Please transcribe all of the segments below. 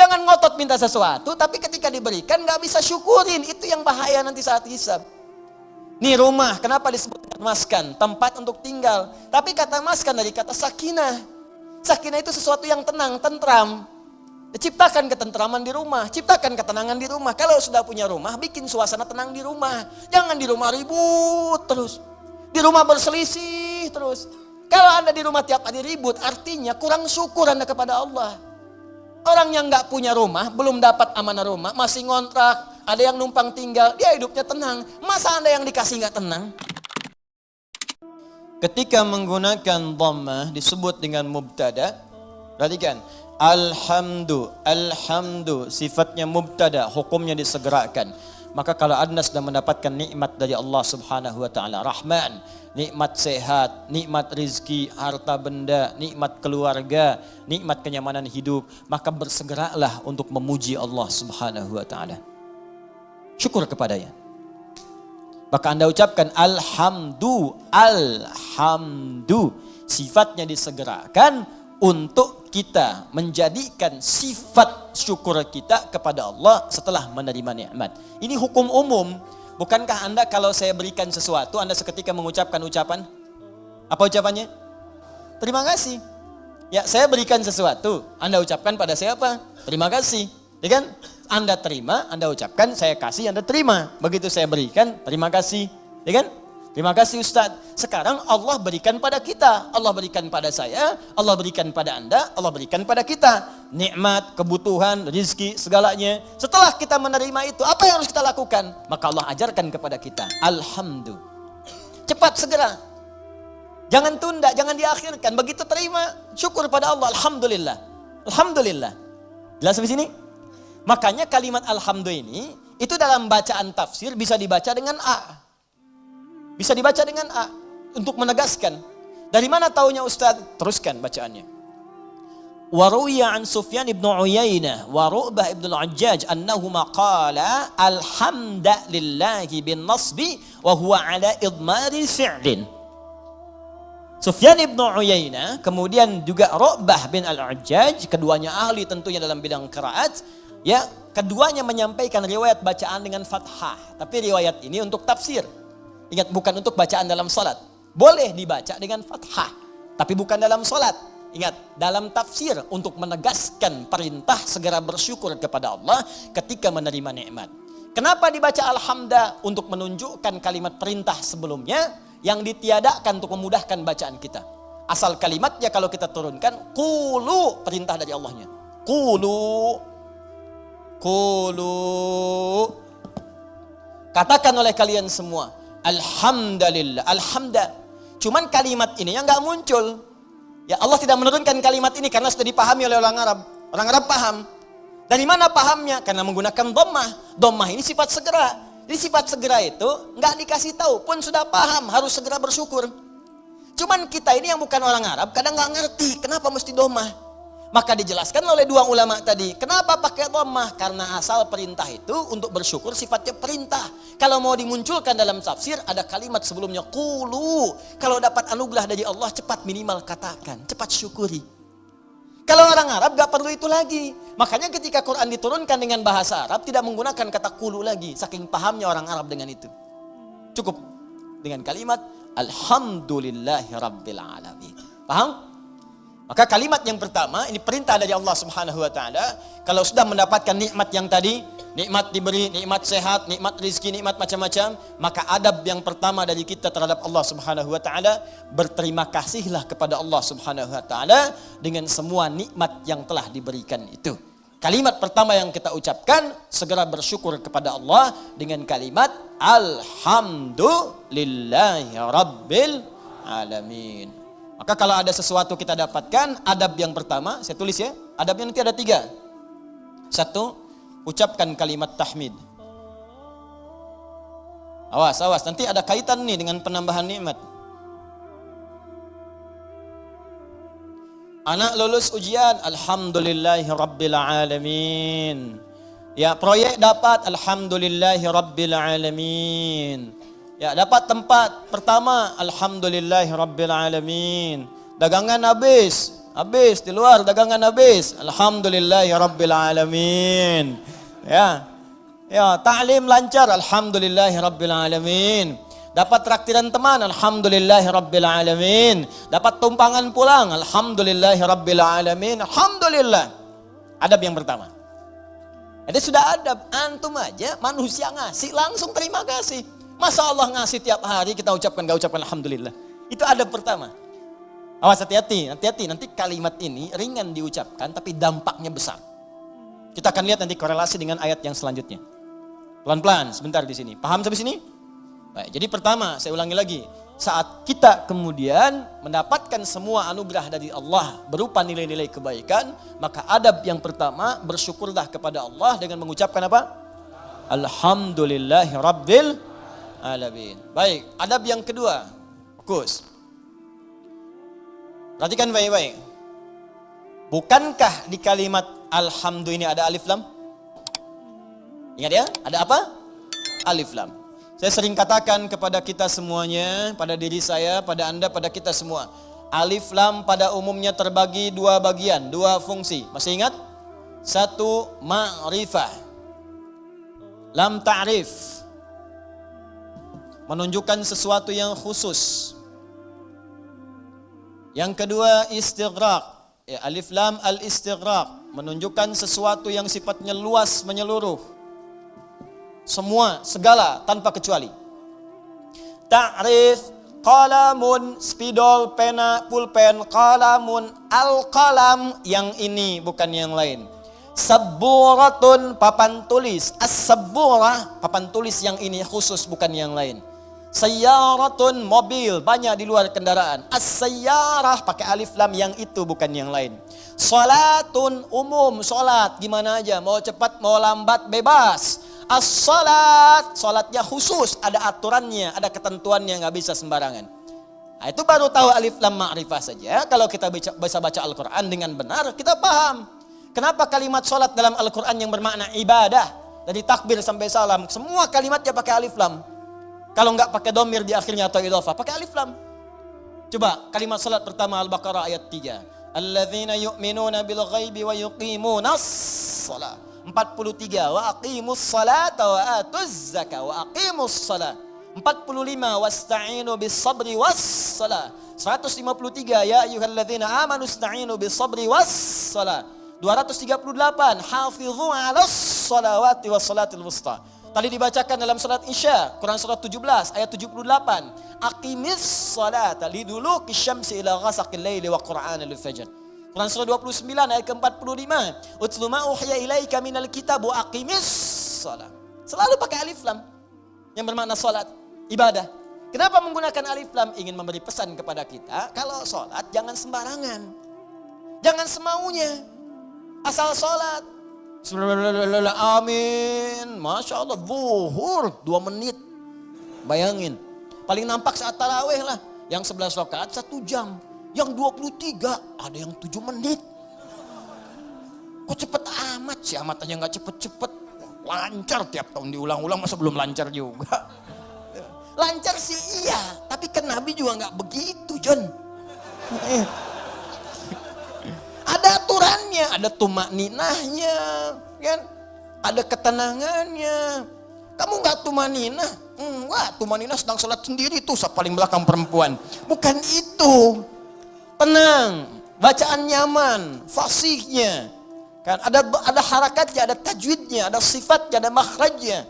Jangan ngotot minta sesuatu, tapi ketika diberikan nggak bisa syukurin. Itu yang bahaya nanti saat hisab. Nih rumah, kenapa disebut maskan? Tempat untuk tinggal. Tapi kata maskan dari kata sakinah. Sakinah itu sesuatu yang tenang, tentram. Ciptakan ketentraman di rumah, ciptakan ketenangan di rumah. Kalau sudah punya rumah, bikin suasana tenang di rumah. Jangan di rumah ribut terus. Di rumah berselisih terus. Kalau Anda di rumah tiap hari ribut, artinya kurang syukur Anda kepada Allah. Orang yang nggak punya rumah, belum dapat amanah rumah, masih ngontrak, ada yang numpang tinggal, dia hidupnya tenang. Masa Anda yang dikasih nggak tenang? Ketika menggunakan dhammah disebut dengan mubtada. Perhatikan, alhamdu, sifatnya mubtada, hukumnya disegerakan. Maka kalau Anda sudah mendapatkan nikmat dari Allah Subhanahu wa taala, Rahman, nikmat sehat, nikmat rizki, harta benda, nikmat keluarga, nikmat kenyamanan hidup, maka bersegeralah untuk memuji Allah Subhanahu wa taala. Syukur kepadanya. Maka Anda ucapkan alhamdu, sifatnya disegerakan untuk kita menjadikan sifat syukur kita kepada Allah setelah menerima nikmat. Ini hukum umum. Bukankah Anda kalau saya berikan sesuatu, Anda seketika mengucapkan ucapan? Apa ucapannya? Terima kasih. Ya, saya berikan sesuatu, Anda ucapkan pada saya apa? Terima kasih. Ya kan? Anda terima, Anda ucapkan, saya kasih, Anda terima. Begitu saya berikan, terima kasih. Ya kan? Terima kasih Ustadz. Sekarang Allah berikan pada kita. Allah berikan pada saya, Allah berikan pada Anda, Allah berikan pada kita. Nikmat, kebutuhan, rizki, segalanya. Setelah kita menerima itu, apa yang harus kita lakukan? Maka Allah ajarkan kepada kita. Alhamdulillah. Cepat, segera. Jangan tunda, jangan diakhirkan. Begitu terima, syukur pada Allah. Alhamdulillah. Alhamdulillah. Jelas sampai sini? Makanya kalimat alhamdulillah ini, itu dalam bacaan tafsir bisa dibaca dengan A. Bisa dibaca dengan A untuk menegaskan. Dari mana taunya Ustaz? Teruskan bacaannya. Wa ruwiya an Sufyan ibn Uyainah wa Ru'bah ibn al-Hajjaj annahuma qala alhamdulillahi bin nasbi wa huwa ala idmari fi'lin. Sufyan ibn Uyainah, kemudian juga Ru'bah bin al-Hajjaj, keduanya ahli tentunya dalam bidang qiraat, ya, keduanya menyampaikan riwayat bacaan dengan fathah, tapi riwayat ini untuk tafsir. Ingat, bukan untuk bacaan dalam salat. Boleh dibaca dengan fathah, tapi bukan dalam salat. Ingat, dalam tafsir untuk menegaskan perintah segera bersyukur kepada Allah ketika menerima nikmat. Kenapa dibaca alhamdulillah? Untuk menunjukkan kalimat perintah sebelumnya yang ditiadakan untuk memudahkan bacaan kita. Asal kalimatnya kalau kita turunkan, qulu, perintah dari Allahnya. Qulu. Katakan oleh kalian semua, alhamdulillah, alhamdulillah. Cuman kalimat ini yang nggak muncul. Ya, Allah tidak menurunkan kalimat ini karena sudah dipahami oleh orang Arab. Orang Arab paham. Dari mana pahamnya? Karena menggunakan dhammah. Dhammah ini sifat segera. Jadi sifat segera itu nggak dikasih tahu pun sudah paham harus segera bersyukur. Cuman kita ini yang bukan orang Arab kadang nggak ngerti kenapa mesti dhammah. Maka dijelaskan oleh dua ulama tadi. Kenapa pakai dhammah? Karena asal perintah itu untuk bersyukur sifatnya perintah. Kalau mau dimunculkan dalam tafsir ada kalimat sebelumnya qulu. Kalau dapat anugerah dari Allah cepat minimal katakan, cepat syukuri. Kalau orang Arab gak perlu itu lagi. Makanya ketika Quran diturunkan dengan bahasa Arab tidak menggunakan kata qulu lagi. Saking pahamnya orang Arab dengan itu. Cukup dengan kalimat alhamdulillahi rabbil alamin. Paham? Maka kalimat yang pertama, ini perintah dari Allah Subhanahu wa taala. Kalau sudah mendapatkan nikmat yang tadi, nikmat diberi, nikmat sehat, nikmat rizki, nikmat macam-macam, maka adab yang pertama dari kita terhadap Allah Subhanahu wa taala, berterima kasihlah kepada Allah Subhanahu wa taala dengan semua nikmat yang telah diberikan itu. Kalimat pertama yang kita ucapkan, segera bersyukur kepada Allah dengan kalimat alhamdulillahi rabbil alamin. Maka kalau ada sesuatu kita dapatkan, adab yang pertama, saya tulis ya, adabnya nanti ada 3. 1, ucapkan kalimat tahmid. Awas, nanti ada kaitan nih dengan penambahan nikmat. Anak lulus ujian, alhamdulillahi rabbil alamin. Ya, proyek dapat, alhamdulillahi rabbil alamin. Ya, dapat tempat pertama, alhamdulillahi rabbil alamin. Dagangan habis, Habis di luar dagangan habis. Alhamdulillahirabbil alamin. Ya. Ya, ta'lim lancar. Alhamdulillahirabbil alamin. Dapat traktiran teman, alhamdulillahirabbil alamin. Dapat tumpangan pulang, alhamdulillahirabbil alamin. Alhamdulillah. Adab yang pertama. Jadi sudah adab, antum aja manusia ngasih langsung terima kasih. Masa Allah ngasih tiap hari kita ucapkan gak ucapkan alhamdulillah. Itu adab pertama. Awas hati-hati, nanti kalimat ini ringan diucapkan tapi dampaknya besar. Kita akan lihat nanti korelasi dengan ayat yang selanjutnya. Pelan-pelan sebentar di sini. Paham sampai sini? Baik, jadi pertama saya ulangi lagi. Saat kita kemudian mendapatkan semua anugerah dari Allah berupa nilai-nilai kebaikan, maka adab yang pertama bersyukurlah kepada Allah dengan mengucapkan apa? Alhamdulillahi Rabbil Alamin. Baik, adab yang kedua. Fokus. Perhatikan baik-baik. Bukankah di kalimat alhamdulillah ini ada alif lam? Ingat ya, ada apa? Alif lam. Saya sering katakan kepada kita semuanya, pada diri saya, pada Anda, pada kita semua. Alif lam pada umumnya terbagi dua bagian, dua fungsi. Masih ingat? Satu, ma'rifah. Lam ta'rif. Menunjukkan sesuatu yang khusus. Yang kedua, istighraq. Ya, alif lam al-istighraq. Menunjukkan sesuatu yang sifatnya luas, menyeluruh. Semua, segala, tanpa kecuali. Ta'rif, qalamun, spidol, pena, pulpen, qalamun, al-qalam, yang ini bukan yang lain. Sabburatun, papan tulis. As-sabburah, papan tulis yang ini khusus, bukan yang lain. Sayyaratun, mobil, banyak di luar kendaraan. As-sayyarah, pakai alif lam, yang itu bukan yang lain. Salatun, umum, salat, gimana aja, mau cepat, mau lambat, bebas. As-salat, salatnya khusus, ada aturannya, ada ketentuannya, nggak bisa sembarangan. Nah, itu baru tahu alif lam ma'rifah saja. Kalau kita bisa baca Al-Quran dengan benar, kita paham. Kenapa kalimat salat dalam Al-Quran yang bermakna ibadah, dari takbir sampai salam, semua kalimatnya pakai alif lam. Kalau nggak pakai domir di akhirnya atau idhofah, pakai alif lam. Coba kalimat salat pertama Al-Baqarah ayat 3. Alladzina yu'minuna bil ghaibi wa yuqimunas shalah. 43. Wa aqimus salata wa atuz zakah wa aqimus salah. 45. Wasta'inu bis sabri was salah. 153. Ya ayyuhalladzina amanu ista'inu bis sabri was salah. 238. Hafidhu 'alas salawati was salatil wusta. Tadi dibacakan dalam salat Isya, Quran surah 17 ayat 78. Aqimis salata liduluki syamsi ila ghasaqil laili wa qur'anal fajr. Quran surah 29 ayat ke-45. Utlu ma uhiya ilaika minal kitab wa aqimis salat. Selalu pakai alif lam yang bermakna salat, ibadah. Kenapa menggunakan alif lam? Ingin memberi pesan kepada kita, kalau salat jangan sembarangan. Jangan semaunya. Asal salat. Amin. Masya Allah, zuhur 2 menit. Bayangin, paling nampak saat tarawih lah. Yang 11 rakaat 1 jam. Yang 23 ada yang 7 menit. Kok cepet amat sih? Amat aja gak cepet-cepet. Lancar tiap tahun diulang-ulang, masa belum lancar juga? Lancar sih iya, tapi kan Nabi juga gak begitu, John. Ada aturannya, ada tumakninahnya, kan? Ada ketenangannya. Kamu nggak tumaninah? Enggak, tumaninah sedang sholat sendiri tuh, paling belakang perempuan. Bukan itu. Tenang, bacaan nyaman, fasihnya. Kan ada harakatnya, ada tajwidnya, ada sifatnya, ada makhrajnya.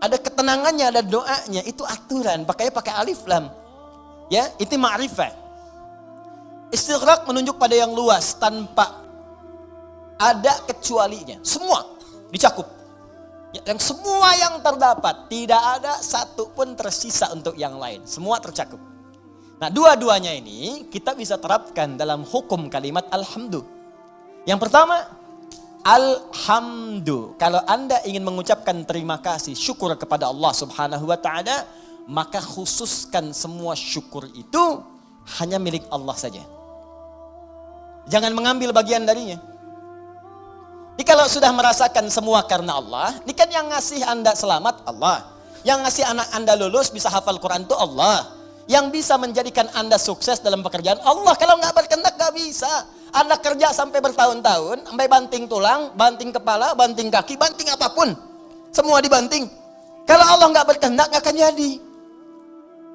Ada ketenangannya, ada doanya. Itu aturan, pakai alif lam. Ya, itu ma'rifah. Istighraq menunjuk pada yang luas tanpa ada kecualinya. Semua dicakup. Yang semua yang terdapat, tidak ada satu pun tersisa untuk yang lain. Semua tercakup. Nah, dua-duanya ini kita bisa terapkan dalam hukum kalimat alhamdu. Yang pertama, alhamdu. Kalau Anda ingin mengucapkan terima kasih, syukur kepada Allah Subhanahu wa taala, maka khususkan semua syukur itu hanya milik Allah saja. Jangan mengambil bagian darinya. Ini kalau sudah merasakan semua karena Allah, ini kan yang ngasih Anda selamat Allah. Yang ngasih anak Anda lulus bisa hafal Quran itu Allah. Yang bisa menjadikan Anda sukses dalam pekerjaan Allah. Kalau nggak berkehendak nggak bisa. Anda kerja sampai bertahun-tahun, sampai banting tulang, banting kepala, banting kaki, banting apapun. Semua dibanting. Kalau Allah nggak berkehendak, nggak akan jadi.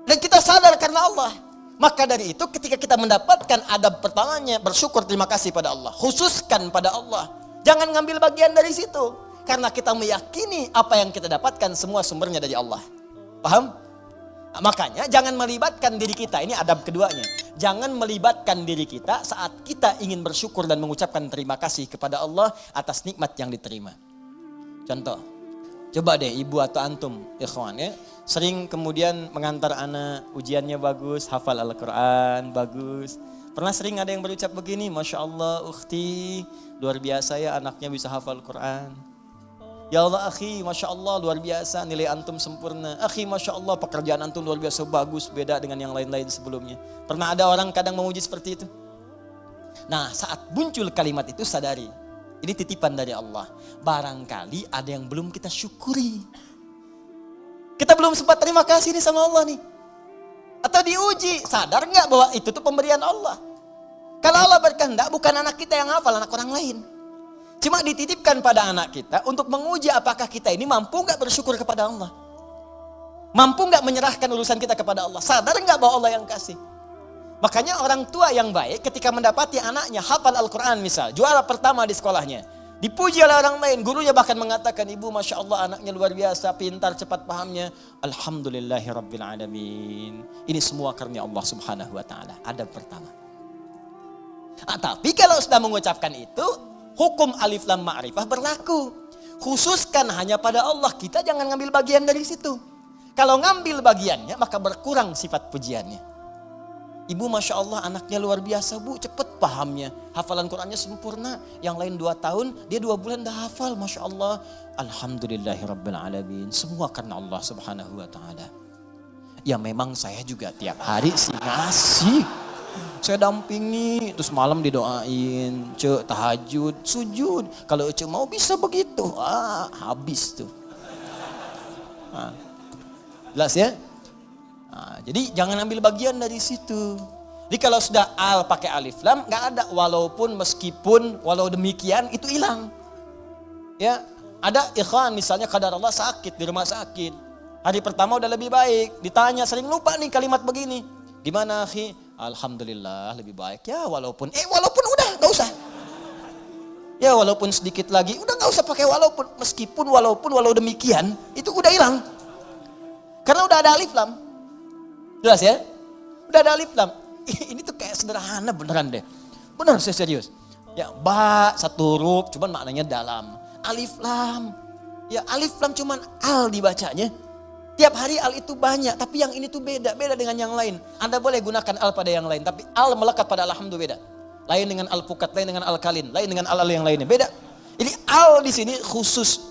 Dan kita sadar karena Allah. Maka dari itu ketika kita mendapatkan adab pertamanya, bersyukur, terima kasih pada Allah. Khususkan pada Allah. Jangan ngambil bagian dari situ. Karena kita meyakini apa yang kita dapatkan semua sumbernya dari Allah. Paham? Nah, makanya jangan melibatkan diri kita. Ini adab keduanya. Jangan melibatkan diri kita saat kita ingin bersyukur dan mengucapkan terima kasih kepada Allah atas nikmat yang diterima. Contoh, coba deh ibu atau antum, ikhwan ya, sering kemudian mengantar anak, ujiannya bagus, hafal Al-Quran, bagus. Pernah sering ada yang berucap begini, Masya Allah ukhti, luar biasa ya anaknya bisa hafal Quran. Ya Allah akhi, Masya Allah luar biasa, nilai antum sempurna. Akhi Masya Allah pekerjaan antum luar biasa bagus, beda dengan yang lain-lain sebelumnya. Pernah ada orang kadang memuji seperti itu? Nah saat muncul kalimat itu sadari, ini titipan dari Allah. Barangkali ada yang belum kita syukuri. Kita belum sempat terima kasih nih sama Allah nih. Atau diuji, sadar nggak bahwa itu tuh pemberian Allah. Kalau Allah berkehendak bukan anak kita yang hafal, anak orang lain. Cuma dititipkan pada anak kita untuk menguji apakah kita ini mampu nggak bersyukur kepada Allah. Mampu nggak menyerahkan urusan kita kepada Allah. Sadar nggak bahwa Allah yang kasih. Makanya orang tua yang baik ketika mendapati anaknya hafal Al-Quran misal, juara pertama di sekolahnya. Dipuji oleh orang lain, gurunya bahkan mengatakan, ibu Masya Allah anaknya luar biasa, pintar, cepat pahamnya. Alhamdulillahirrabbilalamin. Ini semua karunia Allah subhanahu wa ta'ala. Adab pertama. Tapi kalau sudah mengucapkan itu, hukum alif lam ma'rifah berlaku. Khususkan hanya pada Allah, kita jangan ngambil bagian dari situ. Kalau ngambil bagiannya, maka berkurang sifat pujiannya. Ibu Masya Allah anaknya luar biasa bu, cepet pahamnya. Hafalan Qurannya sempurna. Yang lain 2 tahun, dia 2 bulan dah hafal. Masya Allah. Alhamdulillahirrabbilalamin. Semua karena Allah subhanahu wa ta'ala. Ya memang saya juga tiap hari sih ngasih. Saya dampingi, terus malam didoain. Cek tahajud, sujud. Kalau cek mau bisa begitu. Habis tuh. Jelas ya? Jadi jangan ambil bagian dari situ. Jadi kalau sudah al pakai alif lam nggak ada walaupun meskipun walau demikian itu hilang. Ya ada ikhwan misalnya kadar Allah sakit di rumah sakit. Hari pertama udah lebih baik. Ditanya sering lupa nih kalimat begini. Gimana akhi? Alhamdulillah lebih baik ya walaupun udah nggak usah. Ya walaupun sedikit lagi udah nggak usah pakai walaupun meskipun walaupun walau demikian itu udah hilang. Karena udah ada alif lam. Jelas ya? Udah ada alif lam. Ini tuh kayak sederhana beneran deh. Bener saya serius. Ya ba satu huruf cuman maknanya dalam. Alif lam. Ya alif lam cuman al dibacanya. Tiap hari al itu banyak tapi yang ini tuh beda dengan yang lain. Anda boleh gunakan al pada yang lain tapi al melekat pada alhamdulillah beda. Lain dengan al pukat, lain dengan al kalin, lain dengan al yang lainnya beda. Jadi al di sini khusus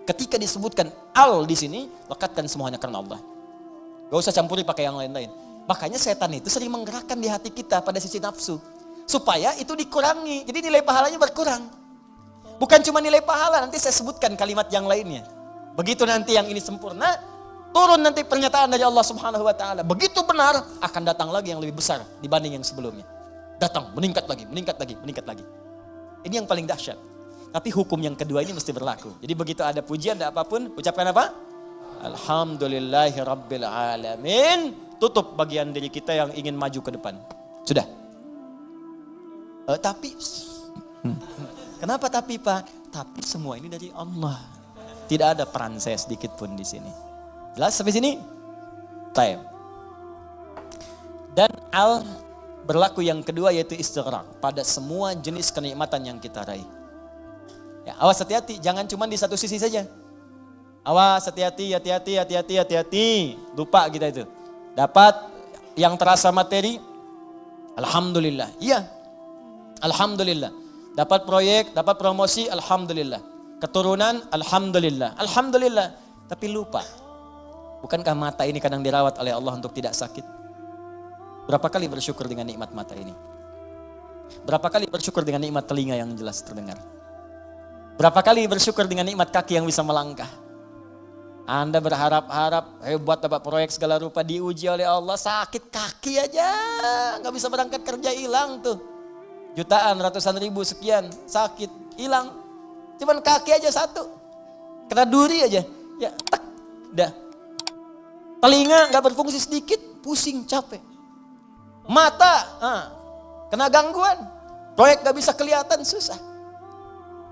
ketika disebutkan al di sini lekatkan semuanya karena Allah. Gak usah campuri pakai yang lain-lain. Makanya setan itu sering menggerakkan di hati kita pada sisi nafsu. Supaya itu dikurangi. Jadi nilai pahalanya berkurang. Bukan cuma nilai pahala, nanti saya sebutkan kalimat yang lainnya. Begitu nanti yang ini sempurna, turun nanti pernyataan dari Allah subhanahu wa ta'ala. Begitu benar, akan datang lagi yang lebih besar dibanding yang sebelumnya. Datang, meningkat lagi. Ini yang paling dahsyat. Tapi hukum yang kedua ini mesti berlaku. Jadi begitu ada pujian, ada apapun, ucapkan apa? Alhamdulillahirrabbilalamin. Tutup bagian diri kita yang ingin maju ke depan. Sudah. Tapi kenapa tapi Pak? Tapi semua ini dari Allah. Tidak ada peran saya sedikit pun di sini. Jelas sampai sini? Time. Dan al berlaku yang kedua yaitu istighraq pada semua jenis kenikmatan yang kita raih. Ya, awas hati-hati, jangan cuma di satu sisi saja. Awas hati-hati. Lupa kita itu. Dapat yang terasa materi, alhamdulillah. Iya. Alhamdulillah. Dapat proyek, dapat promosi, alhamdulillah. Keturunan, alhamdulillah. Alhamdulillah. Tapi lupa. Bukankah mata ini kadang dirawat oleh Allah untuk tidak sakit? Berapa kali bersyukur dengan nikmat mata ini? Berapa kali bersyukur dengan nikmat telinga yang jelas terdengar? Berapa kali bersyukur dengan nikmat kaki yang bisa melangkah? Anda berharap-harap hebat dapat proyek segala rupa diuji oleh Allah, sakit kaki aja, nggak bisa berangkat kerja hilang tuh. jutaan, ratusan ribu, sekian, sakit, hilang. Cuman kaki aja satu, kena duri aja, ya tek, dah. Telinga nggak berfungsi sedikit, pusing, capek. Mata, kena gangguan, proyek nggak bisa kelihatan, susah.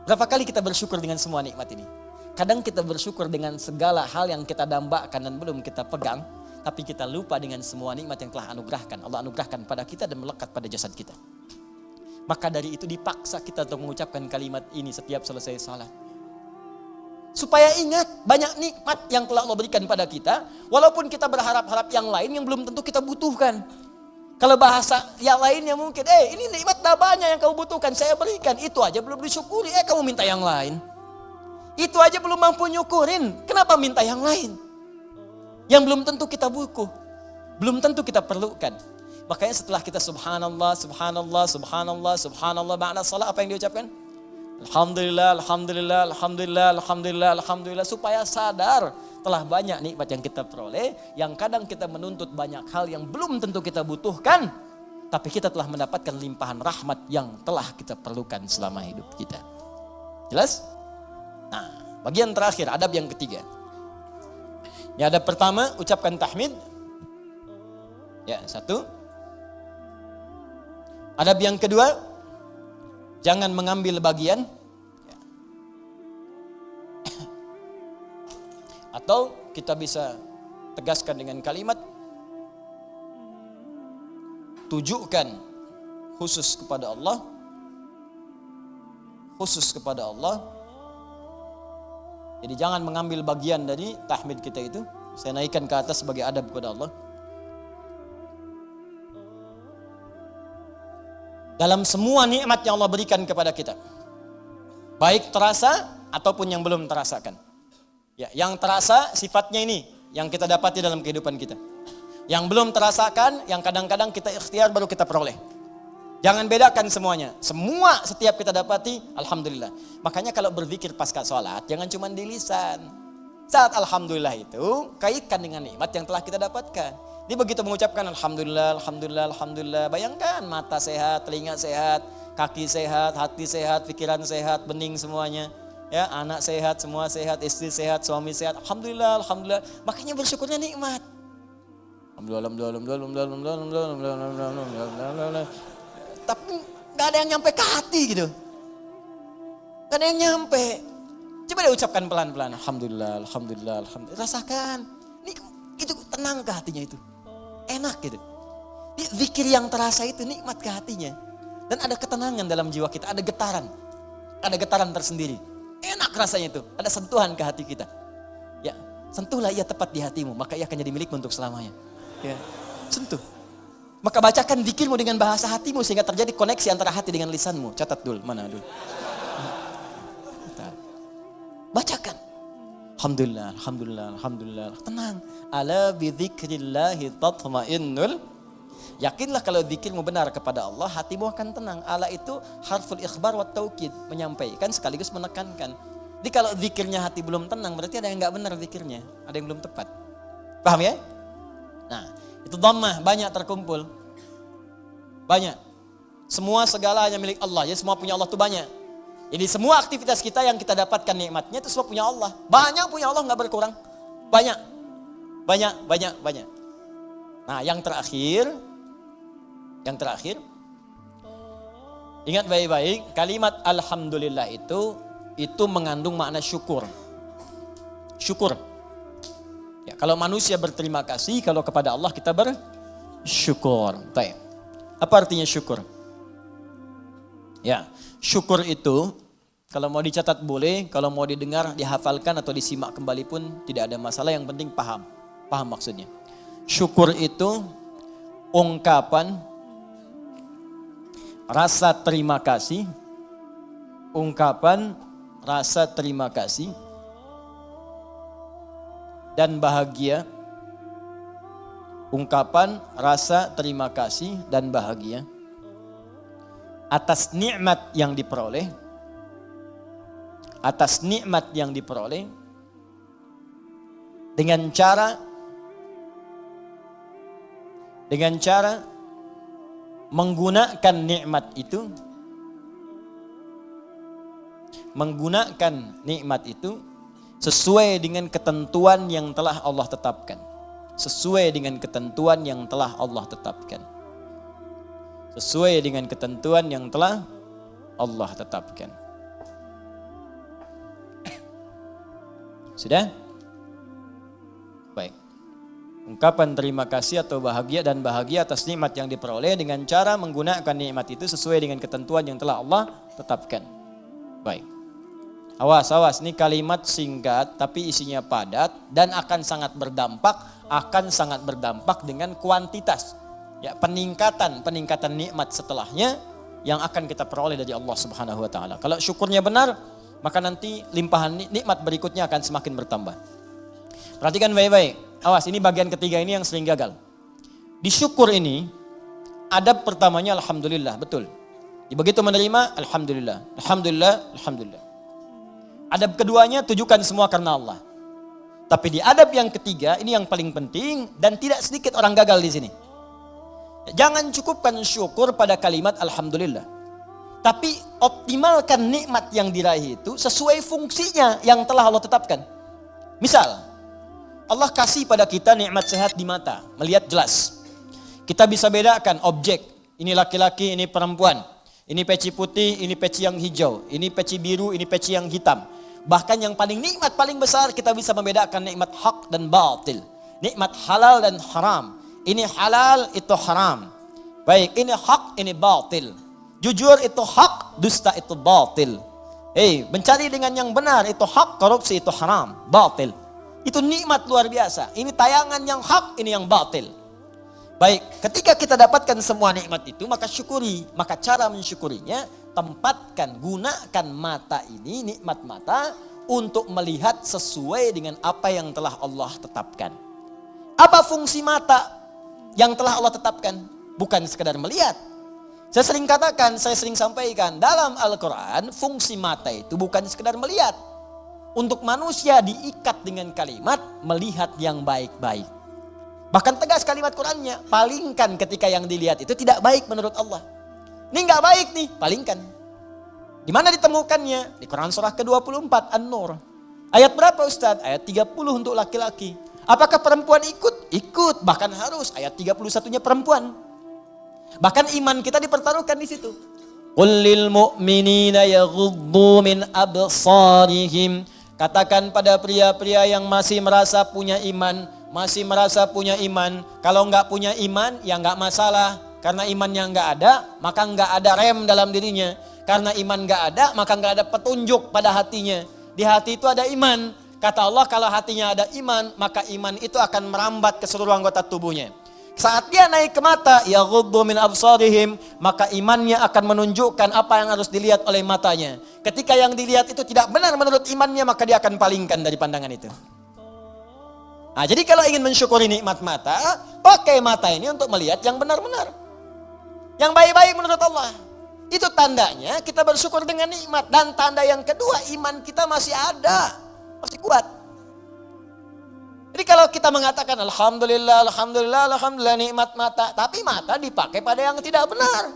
Berapa kali kita bersyukur dengan semua nikmat ini? Kadang kita bersyukur dengan segala hal yang kita dambakan dan belum kita pegang, tapi kita lupa dengan semua nikmat yang telah Allah anugerahkan pada kita dan melekat pada jasad kita. Maka dari itu dipaksa kita untuk mengucapkan kalimat ini setiap selesai salat. Supaya ingat banyak nikmat yang telah Allah berikan pada kita, walaupun kita berharap-harap yang lain yang belum tentu kita butuhkan. Kalau bahasa yang lainnya mungkin, ini nikmat dah banyak yang kamu butuhkan, saya berikan. Itu aja belum disyukuri, kamu minta yang lain. Itu aja belum mampu nyukurin, kenapa minta yang lain? Yang belum tentu kita butuh, belum tentu kita perlukan. Makanya setelah kita subhanallah, subhanallah, subhanallah, subhanallah, makna salat apa yang diucapkan? Alhamdulillah, alhamdulillah, alhamdulillah, alhamdulillah, alhamdulillah. Supaya sadar telah banyak nikmat yang kita peroleh, yang kadang kita menuntut banyak hal yang belum tentu kita butuhkan, tapi kita telah mendapatkan limpahan rahmat yang telah kita perlukan selama hidup kita. Jelas? Nah, bagian terakhir, adab yang ketiga. Ya, adab pertama, ucapkan tahmid. Ya, satu. Adab yang kedua, jangan mengambil bagian. Atau kita bisa tegaskan dengan kalimat, tujukan khusus kepada Allah. Khusus kepada Allah. Jadi jangan mengambil bagian dari tahmid kita itu. Saya naikkan ke atas sebagai adab kepada Allah. Dalam semua nikmat yang Allah berikan kepada kita, baik terasa ataupun yang belum terasakan. Ya, yang terasa sifatnya ini yang kita dapati dalam kehidupan kita. Yang belum terasakan, yang kadang-kadang kita ikhtiar baru kita peroleh. Jangan bedakan semuanya. Semua setiap kita dapati, alhamdulillah. Makanya kalau berzikir pasca sholat, jangan cuma di lisan. Saat alhamdulillah itu, kaitkan dengan nikmat yang telah kita dapatkan. Dia begitu mengucapkan alhamdulillah, alhamdulillah, alhamdulillah. Bayangkan mata sehat, telinga sehat, kaki sehat, hati sehat, pikiran sehat, bening semuanya. Ya, anak sehat, semua sehat, istri sehat, suami sehat. Alhamdulillah, alhamdulillah. Makanya bersyukurnya nikmat. Alhamdulillah, alhamdulillah, alhamdulillah, alhamdulillah, alhamdulillah. Tapi gak ada yang nyampe ke hati gitu. Gak ada yang nyampe. Coba deh ucapkan pelan-pelan. Alhamdulillah, alhamdulillah, alhamdulillah. Rasakan. Itu tenang ke hatinya itu. Enak gitu. Zikir yang terasa itu nikmat ke hatinya. Dan ada ketenangan dalam jiwa kita. Ada getaran. Ada getaran tersendiri. Enak rasanya itu. Ada sentuhan ke hati kita. Ya, sentuhlah ia tepat di hatimu. Maka ia akan jadi milikmu untuk selamanya. Ya, sentuh. Maka bacakan zikirmu dengan bahasa hatimu sehingga terjadi koneksi antara hati dengan lisanmu. Catat dulu, mana dulu. Bacakan. Alhamdulillah, alhamdulillah, alhamdulillah. Tenang. Ala bidzikrillahi tatmainnul. Yakinlah kalau zikirmu benar kepada Allah, hatimu akan tenang. Ala itu harful ikhbar wa taukid, menyampaikan sekaligus menekankan. Jadi kalau zikirnya hati belum tenang, berarti ada yang enggak benar zikirnya, ada yang belum tepat. Paham ya? Nah, itu dhammah banyak terkumpul. Banyak. Semua segala hanya milik Allah. Jadi semua punya Allah itu banyak. Jadi semua aktivitas kita yang kita dapatkan nikmatnya itu semua punya Allah. Banyak punya Allah, enggak berkurang. Banyak. Banyak, banyak, banyak. Nah, yang terakhir. Ingat baik-baik, kalimat alhamdulillah itu mengandung makna syukur. Syukur. Ya, kalau manusia berterima kasih, kalau kepada Allah kita bersyukur. Baik. Apa artinya syukur? Ya, syukur itu kalau mau dicatat boleh, kalau mau didengar, dihafalkan atau disimak kembali pun tidak ada masalah, yang penting paham. Paham maksudnya. Syukur itu ungkapan rasa terima kasih, ungkapan rasa terima kasih dan bahagia, ungkapan rasa terima kasih dan bahagia atas nikmat yang diperoleh, atas nikmat yang diperoleh dengan cara menggunakan nikmat itu menggunakan nikmat itu sesuai dengan ketentuan yang telah Allah tetapkan. Sesuai dengan ketentuan yang telah Allah tetapkan. Sesuai dengan ketentuan yang telah Allah tetapkan. Sudah? Baik. Ungkapan terima kasih atau bahagia dan bahagia atas nikmat yang diperoleh dengan cara menggunakan nikmat itu sesuai dengan ketentuan yang telah Allah tetapkan. Baik. Awas, ini kalimat singkat tapi isinya padat dan akan sangat berdampak dengan kuantitas. Ya, peningkatan nikmat setelahnya yang akan kita peroleh dari Allah Subhanahu wa taala. Kalau syukurnya benar, maka nanti limpahan nikmat berikutnya akan semakin bertambah. Perhatikan baik-baik. Awas, ini bagian ketiga ini yang sering gagal. Di syukur ini, adab pertamanya alhamdulillah, betul. Begitu menerima, alhamdulillah. Adab keduanya, tujukan semua karena Allah. Tapi di adab yang ketiga, ini yang paling penting dan tidak sedikit orang gagal di sini. Jangan cukupkan syukur pada kalimat alhamdulillah. Tapi optimalkan nikmat yang diraih itu sesuai fungsinya yang telah Allah tetapkan. Misal, Allah kasih pada kita nikmat sehat di mata, melihat jelas. Kita bisa bedakan objek, ini laki-laki, ini perempuan. Ini peci putih, ini peci yang hijau. Ini peci biru, ini peci yang hitam. Bahkan yang paling nikmat, paling besar, kita bisa membedakan nikmat hak dan batil. Nikmat halal dan haram. Ini halal, itu haram. Baik, ini hak, ini batil. Jujur itu hak, dusta itu batil. Mencari dengan yang benar itu hak, korupsi itu haram, batil. Itu nikmat luar biasa. Ini tayangan yang hak, ini yang batil. Baik, ketika kita dapatkan semua nikmat itu, maka syukuri. Maka cara mensyukurinya, tempatkan, gunakan mata ini, nikmat mata, untuk melihat sesuai dengan apa yang telah Allah tetapkan. Apa fungsi mata yang telah Allah tetapkan? Bukan sekadar melihat. Saya sering katakan, saya sering sampaikan, dalam Al-Quran fungsi mata itu bukan sekedar melihat. Untuk manusia diikat dengan kalimat melihat yang baik-baik. Bahkan tegas kalimat Qurannya, palingkan ketika yang dilihat itu tidak baik menurut Allah. Ini nggak baik nih, palingkan. Di mana ditemukannya? Di Quran surah ke-24 An-Nur. Ayat berapa Ustaz? Ayat 30 untuk laki-laki. Apakah perempuan ikut? Ikut, bahkan harus. Ayat 31-nya perempuan. Bahkan iman kita dipertaruhkan di situ. Qul lil mu'minina yaghuddu min absarihim. Katakan pada pria-pria yang masih merasa punya iman, kalau enggak punya iman ya enggak masalah, karena imannya enggak ada, maka enggak ada rem dalam dirinya. Karena iman enggak ada, maka enggak ada petunjuk pada hatinya. Di hati itu ada iman. Kata Allah, kalau hatinya ada iman, maka iman itu akan merambat ke seluruh anggota tubuhnya. Saat dia naik ke mata, yaghuddu min absarihim, maka imannya akan menunjukkan apa yang harus dilihat oleh matanya. Ketika yang dilihat itu tidak benar menurut imannya, maka dia akan palingkan dari pandangan itu. Nah, jadi kalau ingin mensyukuri nikmat mata, pakai mata ini untuk melihat yang benar-benar. Yang baik-baik menurut Allah. Itu tandanya kita bersyukur dengan nikmat. Dan tanda yang kedua, iman kita masih ada, masih kuat. Jadi kalau kita mengatakan alhamdulillah nikmat mata, tapi mata dipakai pada yang tidak benar,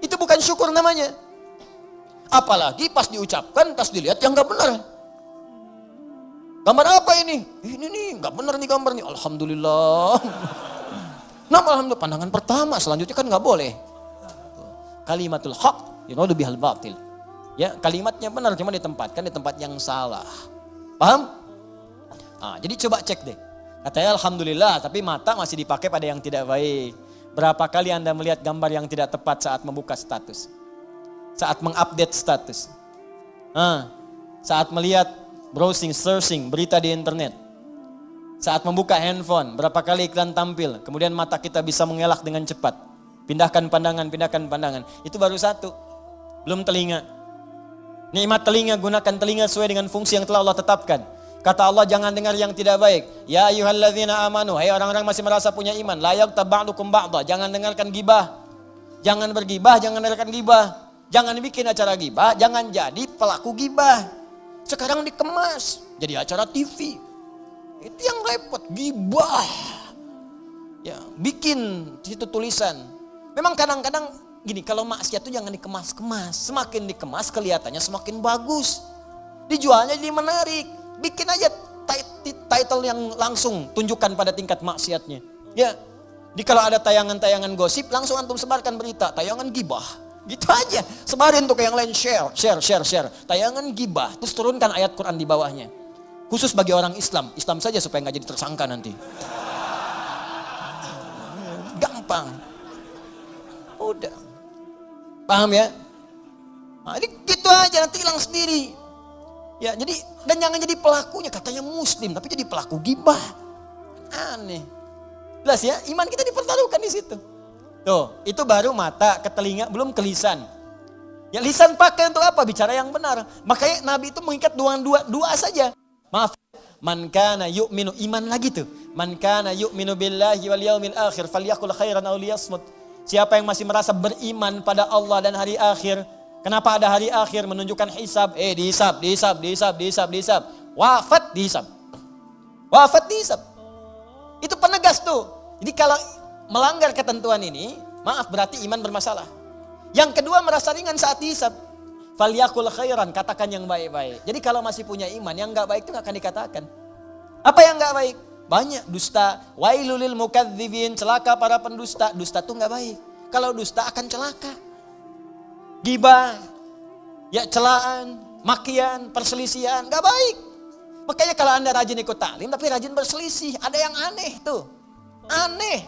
itu bukan syukur namanya. Apalagi pas diucapkan, pas dilihat yang nggak benar. Gambar apa ini? Ini nih nggak benar nih gambar nih. Alhamdulillah. Nah, alhamdulillah pandangan pertama, selanjutnya kan nggak boleh. Kalimatul haq yuradu bihal batil. Ya, kalimatnya benar cuma ditempatkan di tempat yang salah. Paham? Jadi coba cek deh. Katanya alhamdulillah, tapi mata masih dipakai pada yang tidak baik. Berapa kali Anda melihat gambar yang tidak tepat saat membuka status? Saat mengupdate status? Saat melihat browsing, searching, berita di internet? Saat membuka handphone, berapa kali iklan tampil? Kemudian mata kita bisa mengelak dengan cepat. Pindahkan pandangan. Itu baru satu. Belum telinga. Nikmat telinga, gunakan telinga sesuai dengan fungsi yang telah Allah tetapkan. Kata Allah, jangan dengar yang tidak baik. Ya ayyuhalladzina amanu, hai orang-orang masih merasa punya iman, la yaghtab ba'dukum ba'dha, jangan dengarkan gibah. Jangan bergibah, jangan dengarkan gibah. Jangan bikin acara gibah, jangan jadi pelaku gibah. Sekarang dikemas jadi acara TV. Itu yang repot, gibah. Ya, bikin di situ tulisan. Memang kadang-kadang gini, kalau maksiat itu jangan dikemas-kemas. Semakin dikemas kelihatannya semakin bagus. Dijualnya jadi menarik. Bikin aja title yang langsung tunjukkan pada tingkat maksiatnya. Ya, di kalau ada tayangan-tayangan gosip langsung antum sebarkan berita, tayangan gibah. Gitu aja. Sebarin tuh ke yang lain, share. Tayangan gibah, terus turunkan ayat Quran di bawahnya. Khusus bagi orang Islam saja supaya nggak jadi tersangka nanti. Gampang. Udah. Paham ya? Nah, ini gitu aja nanti hilang sendiri. Ya, jadi dan jangan jadi pelakunya, katanya muslim tapi jadi pelaku gibah. Aneh. Jelas ya, iman kita dipertaruhkan di situ. Tuh, itu baru mata, ke telinga, belum ke lisan. Ya lisan pakai untuk apa? Bicara yang benar. Makanya Nabi itu mengikat dua saja. Maaf, man kana yu'minu, iman lagi tuh. Man kana yu'minu billahi wal yaumil akhir falyaqul khairan aw liyasmut. Siapa yang masih merasa beriman pada Allah dan hari akhir. Kenapa ada hari akhir? Menunjukkan hisab. Dihisab. Wafat dihisab. Itu penegas tuh. Jadi kalau melanggar ketentuan ini, maaf berarti iman bermasalah. Yang kedua merasa ringan saat dihisab. Falyaqul khairan, katakan yang baik-baik. Jadi kalau masih punya iman, yang enggak baik itu akan dikatakan. Apa yang enggak baik? Banyak, dusta. Wailulil mukadzibin, celaka para pendusta. Dusta itu enggak baik. Kalau dusta akan celaka. Gibah, ya celaan, makian, perselisihan, enggak baik. Makanya kalau Anda rajin ikut taklim tapi rajin berselisih, ada yang aneh tuh. Aneh.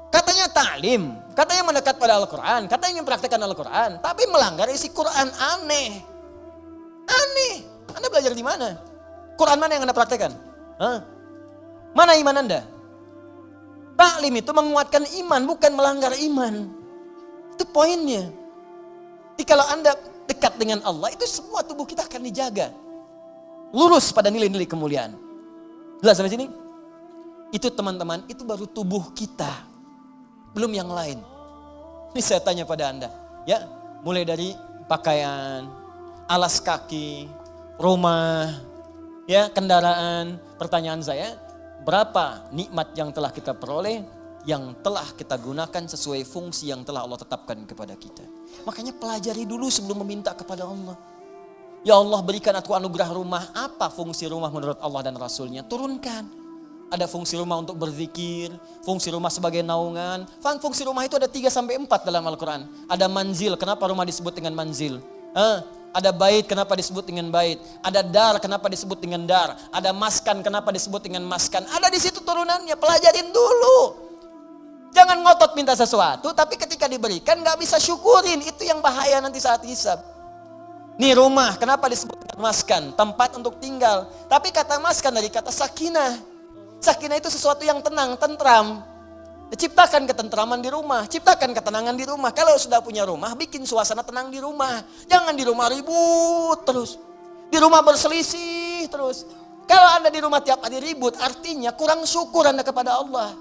Katanya taklim, katanya mendekat pada Al-Quran, katanya mempraktikkan Al-Quran, tapi melanggar isi Quran, aneh. Aneh. Anda belajar di mana? Quran mana yang Anda praktikkan? Mana iman Anda? Taklim itu menguatkan iman, bukan melanggar iman. Itu poinnya. Jadi kalau Anda dekat dengan Allah, itu semua tubuh kita akan dijaga. Lurus pada nilai-nilai kemuliaan. Jelas sampai sini? Itu teman-teman, itu baru tubuh kita. Belum yang lain. Ini saya tanya pada Anda. Ya, mulai dari pakaian, alas kaki, rumah, ya kendaraan. Pertanyaan saya, berapa nikmat yang telah kita peroleh, yang telah kita gunakan sesuai fungsi yang telah Allah tetapkan kepada kita. Makanya pelajari dulu sebelum meminta kepada Allah. Ya Allah, berikan aku anugerah rumah. Apa fungsi rumah menurut Allah dan Rasulnya? Turunkan. Ada fungsi rumah untuk berzikir, fungsi rumah sebagai naungan. Fungsi rumah itu ada 3-4 dalam Al-Quran. Ada manzil, kenapa rumah disebut dengan manzil? Ada bait, kenapa disebut dengan bait? Ada dar, kenapa disebut dengan dar? Ada maskan, kenapa disebut dengan maskan? Ada di situ turunannya, pelajarin dulu. Jangan ngotot minta sesuatu, tapi ketika diberikan gak bisa syukurin. Itu yang bahaya nanti saat hisab. Nih rumah, kenapa disebut dengan maskan? Tempat untuk tinggal. Tapi kata maskan dari kata sakinah. Sakinah itu sesuatu yang tenang, tentram. Ciptakan ketentraman di rumah, ciptakan ketenangan di rumah. Kalau sudah punya rumah, bikin suasana tenang di rumah. Jangan di rumah ribut terus. Di rumah berselisih terus. Kalau Anda di rumah tiap hari ribut, artinya kurang syukur Anda kepada Allah.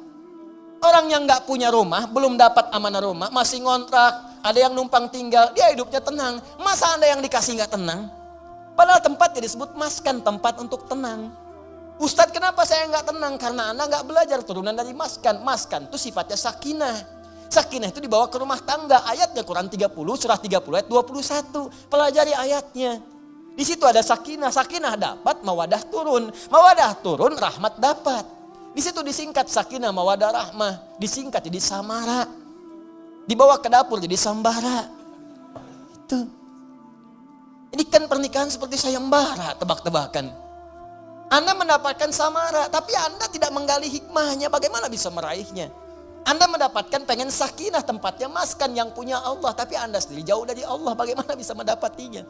Orang yang gak punya rumah, belum dapat amanah rumah, masih ngontrak, ada yang numpang tinggal, dia hidupnya tenang. Masa Anda yang dikasih gak tenang? Padahal tempatnya disebut maskan, tempat untuk tenang. Ustadz, kenapa saya nggak tenang? Karena Anda nggak belajar turunan dari maskan. Maskan itu sifatnya sakinah. Sakinah itu dibawa ke rumah tangga. Ayatnya Quran 30, surah 30 ayat 21. Pelajari ayatnya. Di situ ada sakinah. Sakinah dapat, mawadah turun. Mawadah turun, rahmat dapat. Di situ disingkat sakinah, mawadah, rahmah. Disingkat jadi samara. Dibawa ke dapur jadi sambara. Itu. Ini kan pernikahan seperti sayembara, tebak-tebakan. Anda mendapatkan samara, tapi Anda tidak menggali hikmahnya, bagaimana bisa meraihnya? Anda mendapatkan pengen sakinah, tempatnya maskan yang punya Allah, tapi Anda sendiri jauh dari Allah, bagaimana bisa mendapatinya?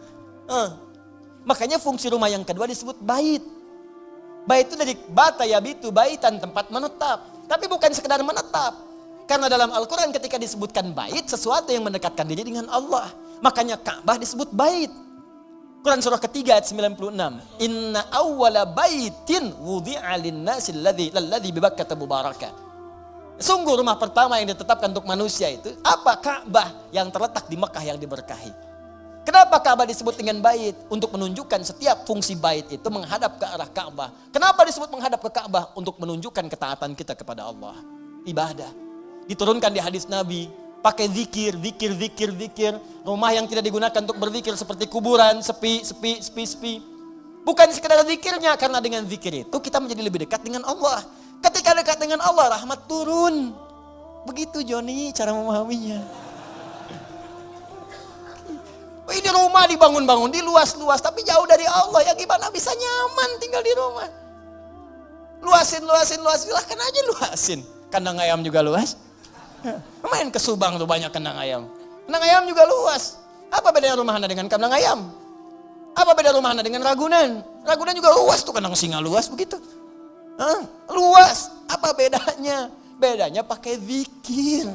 Makanya fungsi rumah yang kedua disebut bait. Bait itu dari bata yabitu, baitan, tempat menetap. Tapi bukan sekedar menetap. Karena dalam Al-Quran ketika disebutkan bait, sesuatu yang mendekatkan diri dengan Allah. Makanya Ka'bah disebut bait. Quran surah ketiga ayat 96. Inna awwala baitin wudi'a lin-nasi alladzi bi Bakkah mubarakah. Sungguh rumah pertama yang ditetapkan untuk manusia itu apa? Ka'bah yang terletak di Mekah yang diberkahi. Kenapa Ka'bah disebut dengan bait? Untuk menunjukkan setiap fungsi bait itu menghadap ke arah Ka'bah. Kenapa disebut menghadap ke Ka'bah? Untuk menunjukkan ketaatan kita kepada Allah. Ibadah. Diturunkan di hadis Nabi, pakai zikir. Rumah yang tidak digunakan untuk berzikir seperti kuburan, sepi. Bukan sekedar zikirnya, karena dengan zikir itu kita menjadi lebih dekat dengan Allah. Ketika dekat dengan Allah, rahmat turun. Begitu Joni cara memahaminya. Ini rumah dibangun-bangun, diluas-luas, tapi jauh dari Allah. Ya gimana bisa nyaman tinggal di rumah? Luasin, silahkan aja luasin. Kandang ayam juga luas. Main ke Subang tuh banyak kandang ayam. Kandang ayam juga luas. Apa bedanya rumah Anda dengan kandang ayam? Apa beda rumah Anda dengan Ragunan? Ragunan juga luas tuh, kandang singa luas begitu. Luas. Apa bedanya? Bedanya pakai zikir.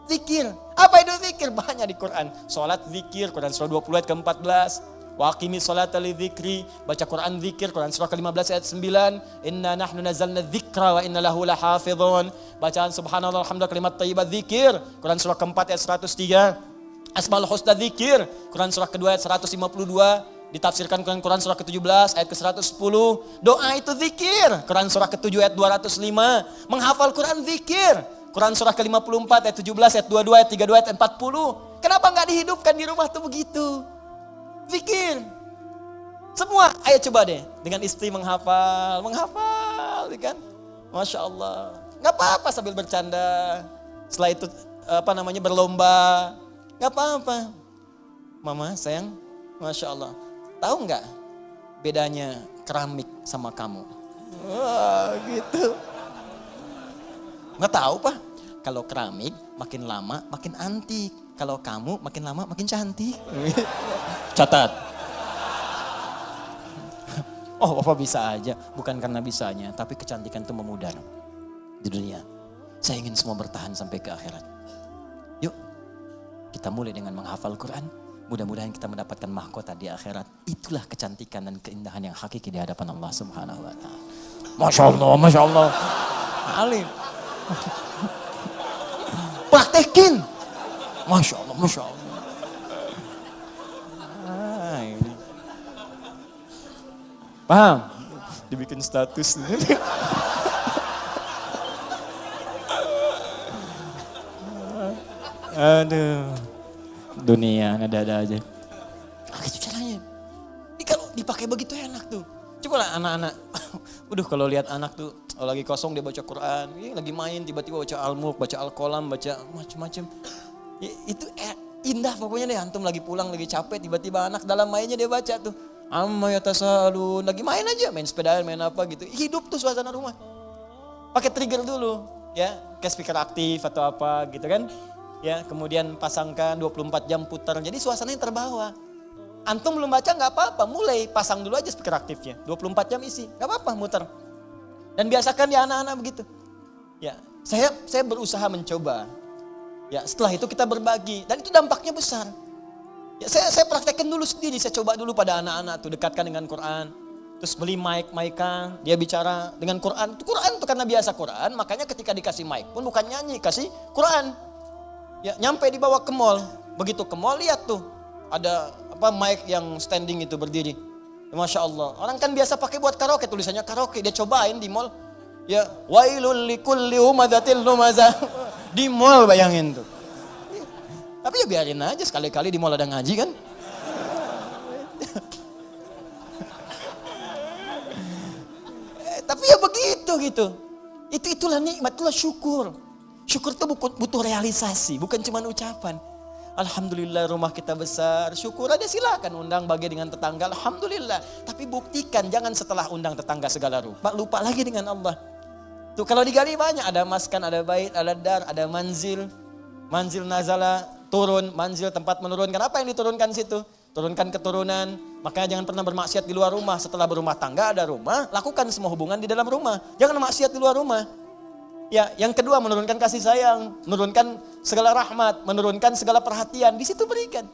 Zikir. Apa itu zikir? Banyak di Quran. Salat zikir, Quran surah 20 ayat ke-14. Wa aqimis sholata li dzikri, baca Quran zikir, Quran surah ke-15 ayat 9. Inna nahnu nazzalna dzikra wa inna lahu lahafizun. Bacaan subhanallah alhamdulillah kalimat thayyibah zikir, Quran surah ke-4 ayat 103. Asmaul husna zikir, Quran surah ke-2 ayat 152. Ditafsirkan Quran surah ke-17 ayat ke-110. Doa itu zikir, Quran surah ke-7 ayat 205. Menghafal Quran zikir, Quran surah ke-54 ayat 17 ayat 22 ayat 32 ayat 40. Kenapa enggak dihidupkan di rumah tuh begitu? Zikir. Semua, ayo coba deh dengan istri menghafal kan? Masya Allah. Enggak apa-apa sambil bercanda. Setelah itu berlomba. Enggak apa-apa. Mama sayang, Masya Allah. Tahu nggak bedanya keramik sama kamu? Wah, gitu. Nggak tahu Pak. Kalau keramik makin lama makin antik. Kalau kamu makin lama makin cantik. Catat. Oh Bapak bisa aja. Bukan karena bisanya, tapi kecantikan itu memudar di dunia. Saya ingin semua bertahan sampai ke akhirat. Yuk, kita mulai dengan menghafal Quran. Mudah-mudahan kita mendapatkan mahkota di akhirat. Itulah kecantikan dan keindahan yang hakiki di hadapan Allah Subhanahu wa taala. Masya Allah. Alim. Praktekin. Masya Allah. Paham? Dibikin status. Aduh. Dunia ada aja. Gitu caranya. Ini kalau dipakai begitu enak tuh. Coba lah anak-anak. Kalau lihat anak tuh lagi kosong dia baca Quran, lagi main tiba-tiba baca Al-Mulk, baca Al-Qalam, baca macam-macam. Itu indah pokoknya deh. Antum lagi pulang lagi capek tiba-tiba anak dalam mainnya dia baca tuh. Amma yatasalun, lagi main aja, main sepedaan, main apa gitu. Hidup tuh suasana rumah. Pakai trigger dulu, ya, kayak speaker aktif atau apa gitu kan. Ya, kemudian pasangkan 24 jam putar. Jadi suasananya terbawa. Antum belum baca nggak apa-apa, mulai pasang dulu aja speaker aktifnya. 24 jam isi, nggak apa-apa muter. Dan biasakan ya anak-anak begitu. Ya, saya berusaha mencoba. Ya, setelah itu kita berbagi dan itu dampaknya besar. Ya, saya praktekkan dulu sendiri, saya coba dulu pada anak-anak tuh dekatkan dengan Quran. Terus beli mic-an, dia bicara dengan Quran. Quran itu karena biasa Quran, makanya ketika dikasih mic pun bukan nyanyi, kasih Quran. Ya, nyampe dibawa ke mall. Begitu ke mall lihat tuh ada mic yang standing itu berdiri. Ya, Masya Allah. Orang kan biasa pakai buat karaoke, tulisannya karaoke. Dia cobain di mall. Ya, wailul likulli humadzatil lumazah. Di mall bayangin tuh. Tapi ya biarin aja, sekali-kali di mall ada ngaji kan. Tapi ya begitu gitu. Itulah nikmat, itulah syukur. Syukur itu butuh realisasi, bukan cuma ucapan. Alhamdulillah rumah kita besar, syukur aja silakan undang bagi dengan tetangga, alhamdulillah. Tapi buktikan, jangan setelah undang tetangga segala rupa, lupa lagi dengan Allah. Tuh kalau digali banyak, ada maskan, ada bait, ada dar, ada manzil nazala, turun, manzil tempat menurunkan. Apa yang diturunkan situ? Turunkan keturunan. Makanya jangan pernah bermaksiat di luar rumah. Setelah berumah tangga ada rumah, lakukan semua hubungan di dalam rumah. Jangan maksiat di luar rumah. Ya, yang kedua menurunkan kasih sayang, menurunkan segala rahmat, menurunkan segala perhatian. Di situ berikan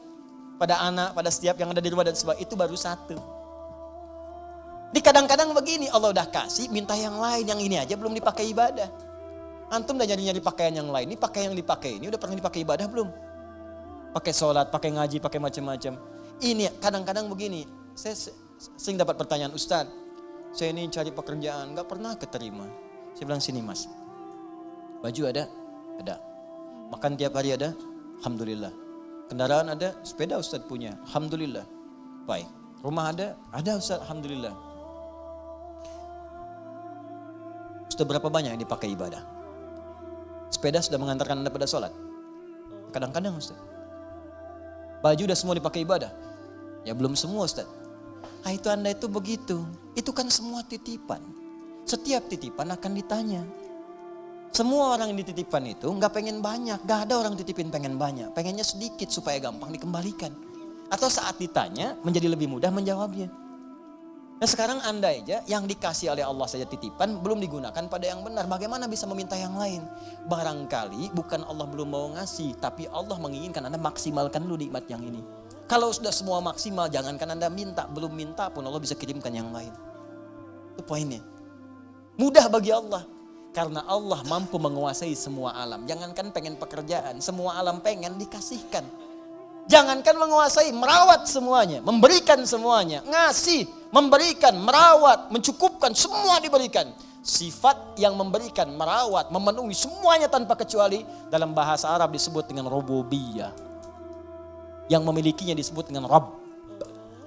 pada anak, pada setiap yang ada di rumah dan sebagainya. Itu baru satu. Di kadang-kadang begini, Allah udah kasih, minta yang lain, yang ini aja belum dipakai ibadah. Antum udah nyari-nyari pakaian yang lain, ini pakaian yang dipakai ini udah pernah dipakai ibadah belum? Pakai sholat, pakai ngaji, pakai macam-macam. Ini kadang-kadang begini, saya sering dapat pertanyaan, Ustaz, saya ini cari pekerjaan, gak pernah keterima. Saya bilang, sini mas. Baju ada? Ada. Makan tiap hari ada? Alhamdulillah. Kendaraan ada? Sepeda Ustaz punya? Alhamdulillah. Baik. Rumah ada? Ada Ustaz, Alhamdulillah. Sudah berapa banyak yang dipakai ibadah? Sepeda sudah mengantarkan Anda pada sholat? Kadang-kadang Ustaz. Baju udah semua dipakai ibadah? Ya belum semua Ustaz. Itu Anda itu begitu. Itu kan semua titipan. Setiap titipan akan ditanya. Semua orang yang dititipkan itu gak pengen banyak. Gak ada orang titipin pengen banyak. Pengennya sedikit supaya gampang dikembalikan. Atau saat ditanya menjadi lebih mudah menjawabnya. Nah sekarang Anda aja yang dikasih oleh Allah saja titipan belum digunakan pada yang benar. Bagaimana bisa meminta yang lain? Barangkali bukan Allah belum mau ngasih. Tapi Allah menginginkan Anda maksimalkan dulu nikmat yang ini. Kalau sudah semua maksimal jangankan Anda minta. Belum minta pun Allah bisa kirimkan yang lain. Itu poinnya. Mudah bagi Allah. Karena Allah mampu menguasai semua alam. Jangankan pengen pekerjaan, semua alam pengen dikasihkan. Jangankan menguasai, merawat semuanya, memberikan semuanya, ngasih, memberikan, merawat, mencukupkan, semua diberikan. Sifat yang memberikan, merawat, memenuhi semuanya tanpa kecuali dalam bahasa Arab disebut dengan rububiyah. Yang memilikinya disebut dengan Rabb.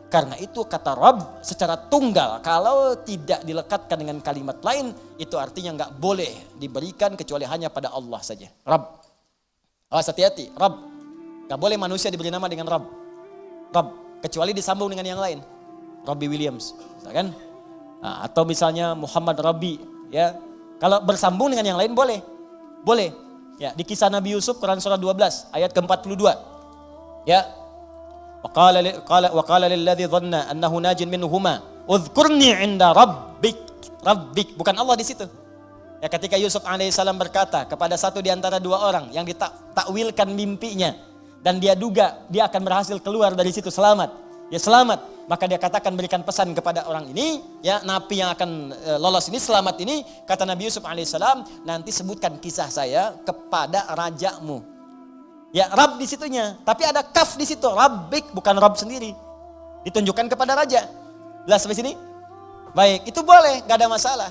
Karena itu kata Rabb secara tunggal kalau tidak dilekatkan dengan kalimat lain itu artinya nggak boleh diberikan kecuali hanya pada Allah saja. Rabb. Awas hati-hati, Rabb. Nggak boleh manusia diberi nama dengan Rabb. Rabb kecuali disambung dengan yang lain. Robbie Williams, misalkan. Nah, atau misalnya Muhammad Rabbi, ya. Kalau bersambung dengan yang lain boleh. Boleh. Ya, di kisah Nabi Yusuf Quran surah 12 ayat ke-42. Ya. Wa qala lilladzi dhanna annahu najin minhuma udhkurni 'inda rabbik bukan Allah di situ. Ya ketika Yusuf alaihissalam berkata kepada satu di antara dua orang yang ditakwilkan mimpinya dan dia duga dia akan berhasil keluar dari situ selamat. Ya selamat, maka dia katakan berikan pesan kepada orang ini, ya napi yang akan lolos ini selamat ini, kata Nabi Yusuf alaihissalam, nanti sebutkan kisah saya kepada rajamu. Ya Rabb di situnya, tapi ada kaf di situ, Rabbik bukan Rabb sendiri. Ditunjukkan kepada raja. Jelas sampai sini? Baik, itu boleh, gak ada masalah.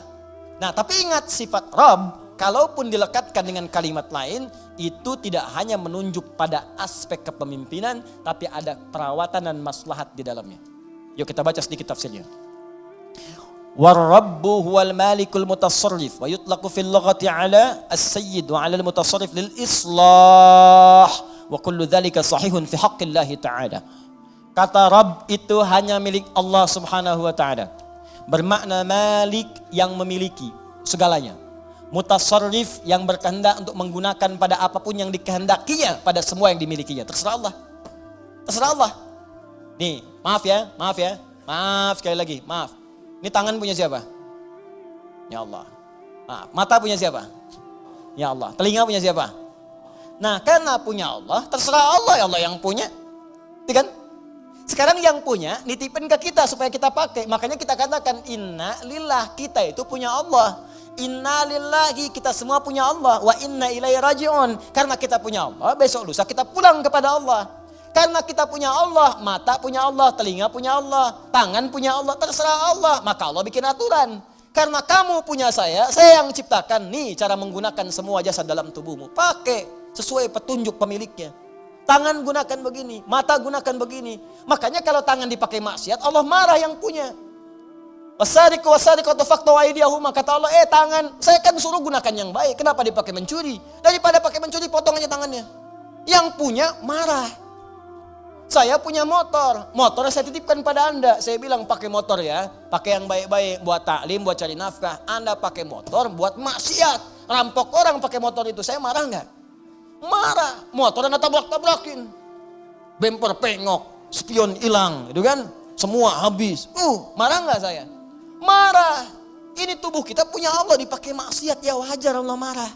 Nah, tapi ingat sifat Rabb, kalaupun dilekatkan dengan kalimat lain, itu tidak hanya menunjuk pada aspek kepemimpinan, tapi ada perawatan dan maslahat di dalamnya. Yuk kita baca sedikit tafsirnya. War-rabbu huwal malikul mutasarrif wa yutlaqu fil lughati ala as-sayyid wa ala al-mutasarrif lil islah wa kullu dhalika sahihun fi haqqillahi ta'ala. Kata Rabb itu hanya milik Allah Subhanahu wa taala. Bermakna malik yang memiliki segalanya. Mutasarrif yang berkehendak untuk menggunakan pada apapun yang dikehendakinya pada semua yang dimilikinya. Terserah Allah. Terserah Allah. Nih, maaf ya. Maaf sekali lagi, maaf. Ini tangan punya siapa? Ya Allah. Nah, mata punya siapa? Ya Allah. Telinga punya siapa? Nah, karena punya Allah, terserah Allah, ya Allah yang punya. Iya kan? Sekarang yang punya nitipin ke kita supaya kita pakai. Makanya kita katakan inna lillah, kita itu punya Allah. Inna lillahi, kita semua punya Allah. Wa inna ilaihi raji'un. Karena kita punya Allah, besok lusa kita pulang kepada Allah. Karena kita punya Allah, mata punya Allah, telinga punya Allah, tangan punya Allah, terserah Allah. Maka Allah bikin aturan. Karena kamu punya saya yang ciptakan. Nih cara menggunakan semua jasad dalam tubuhmu. Pakai sesuai petunjuk pemiliknya. Tangan gunakan begini, mata gunakan begini. Makanya kalau tangan dipakai maksiat, Allah marah yang punya. Wasariqu wasariqatu faqtu aydiyahuma, kata Allah, tangan, saya kan suruh gunakan yang baik. Kenapa dipakai mencuri? Daripada pakai mencuri, potong aja tangannya. Yang punya marah. Saya punya motor saya titipkan pada Anda. Saya bilang pakai motor ya, pakai yang baik-baik, buat taklim, buat cari nafkah. Anda pakai motor buat maksiat, rampok orang pakai motor itu. Saya marah nggak? Marah. Motor Anda tabrak-tabrakin, bemper pengok, spion hilang, itu kan? Semua habis. Marah nggak saya? Marah. Ini tubuh kita punya Allah dipakai maksiat, ya wajar Allah marah.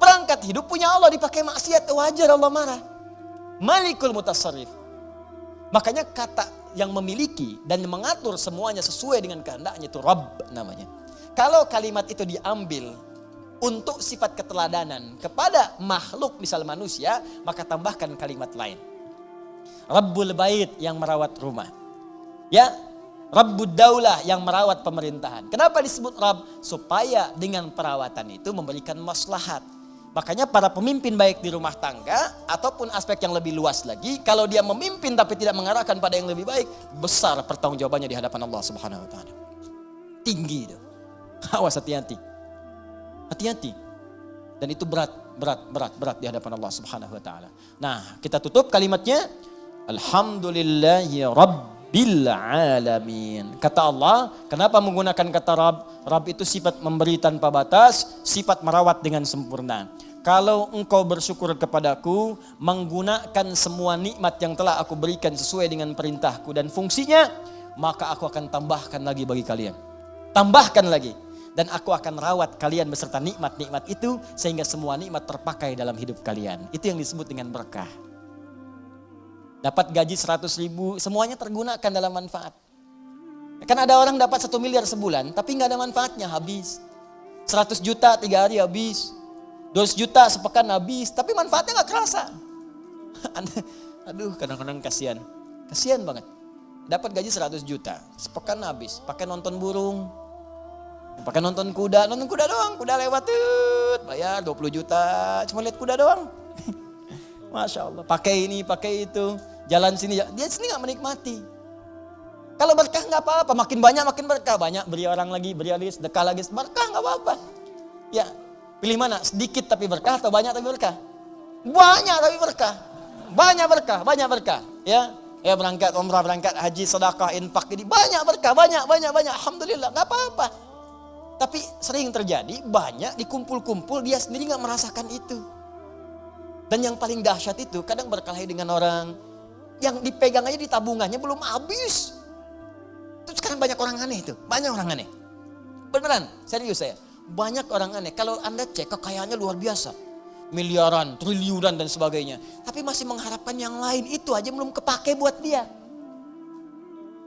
Perangkat hidup punya Allah dipakai maksiat, wajar Allah marah. Malikul mutasarrif. Makanya kata yang memiliki dan mengatur semuanya sesuai dengan kehendaknya itu Rabb namanya. Kalau kalimat itu diambil untuk sifat keteladanan kepada makhluk misal manusia, maka tambahkan kalimat lain. Rabbul bait yang merawat rumah. Ya, Rabbud daulah yang merawat pemerintahan. Kenapa disebut Rabb? Supaya dengan perawatan itu memberikan maslahat. Makanya para pemimpin baik di rumah tangga ataupun aspek yang lebih luas lagi, kalau dia memimpin tapi tidak mengarahkan pada yang lebih baik, besar pertanggungjawabannya di hadapan Allah Subhanahu wa taala. Tinggi itu. Awas, hati-hati. Hati-hati. Dan itu berat di hadapan Allah Subhanahu wa taala. Nah, kita tutup kalimatnya, Alhamdulillahi Rabbil Alamin. Kata Allah, kenapa menggunakan kata Rabb? Rabb itu sifat memberi tanpa batas, sifat merawat dengan sempurna. Kalau engkau bersyukur kepadaku, menggunakan semua nikmat yang telah aku berikan sesuai dengan perintahku dan fungsinya, maka aku akan tambahkan lagi bagi kalian. Tambahkan lagi. Dan aku akan rawat kalian beserta nikmat-nikmat itu, sehingga semua nikmat terpakai dalam hidup kalian. Itu yang disebut dengan berkah. Dapat gaji 100 ribu, semuanya tergunakan dalam manfaat. Kan ada orang dapat 1 miliar sebulan, tapi nggak ada manfaatnya, habis. 100 juta 3 hari habis. 200 juta sepekan habis, tapi manfaatnya nggak kerasa. Aduh, kadang-kadang kasihan. Kasihan banget. Dapat gaji 100 juta, sepekan habis. Pakai nonton burung, pakai nonton kuda doang. Kuda lewat, bayar 20 juta, cuma lihat kuda doang. Masya Allah, pakai ini, pakai itu. Jalan sini, dia sini gak menikmati. Kalau berkah gak apa-apa, makin banyak makin berkah. Banyak beri orang lagi, sedekah lagi, berkah gak apa-apa. Ya, pilih mana? Sedikit tapi berkah atau banyak tapi berkah? Banyak tapi berkah. Banyak berkah. Ya berangkat umrah, berangkat haji, sedekah, infak, ini banyak berkah, banyak. Alhamdulillah, gak apa-apa. Tapi sering terjadi, banyak dikumpul-kumpul, dia sendiri gak merasakan itu. Dan yang paling dahsyat itu, kadang berkelahi dengan orang yang dipegang aja di tabungannya belum habis. Terus sekarang banyak orang aneh itu. Banyak orang aneh. Beneran, serius saya. Banyak orang aneh. Kalau Anda cek, kekayaannya luar biasa. Miliaran, triliunan dan sebagainya. Tapi masih mengharapkan yang lain. Itu aja belum kepake buat dia.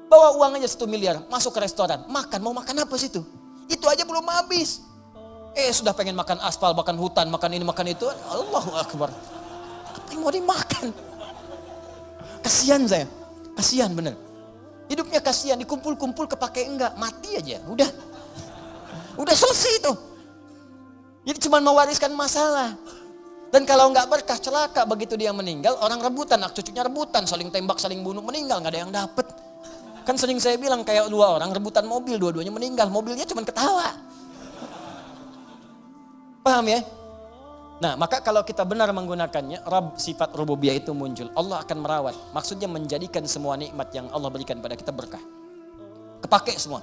Bawa uang aja 1 miliar, masuk ke restoran. Makan, mau makan apa situ? Itu aja belum habis. Sudah pengen makan aspal, makan hutan, makan ini, makan itu. Allahu Akbar. Apa yang mau dimakan? Kasihan saya. Kasihan bener. Hidupnya kasihan, dikumpul-kumpul kepake enggak. Mati aja, udah. Udah selesai itu. Jadi cuma mewariskan masalah. Dan kalau enggak berkah, celaka begitu dia meninggal. Orang rebutan, anak cucunya rebutan. Saling tembak, saling bunuh, meninggal. Enggak ada yang dapet. Kan sering saya bilang kayak 2 orang rebutan mobil. Dua-duanya meninggal, mobilnya cuma ketawa. Paham ya? Nah, maka kalau kita benar menggunakannya, Rabb, sifat rububiyah itu muncul. Allah akan merawat. Maksudnya menjadikan semua nikmat yang Allah berikan pada kita berkah. Kepake semua.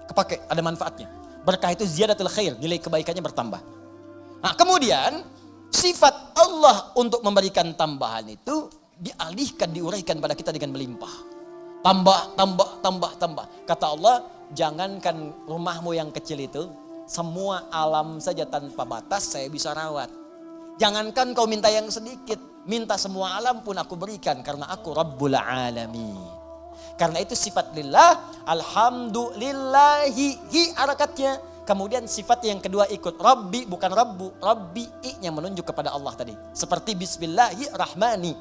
Kepake, ada manfaatnya. Berkah itu ziyadatul khair, nilai kebaikannya bertambah. Nah, kemudian sifat Allah untuk memberikan tambahan itu dialihkan, diuraikan pada kita dengan melimpah. Tambah. Kata Allah, jangankan rumahmu yang kecil itu, semua alam saja tanpa batas saya bisa rawat. Jangankan kau minta yang sedikit, minta semua alam pun aku berikan karena aku Rabbul Alamin. Karena itu sifat lillah, alhamdulillahi, hi harakatnya. Kemudian sifat yang kedua ikut Rabbi, bukan Rabbu, Rabbi, i-nya menunjuk kepada Allah tadi. Seperti Bismillahirrahmani.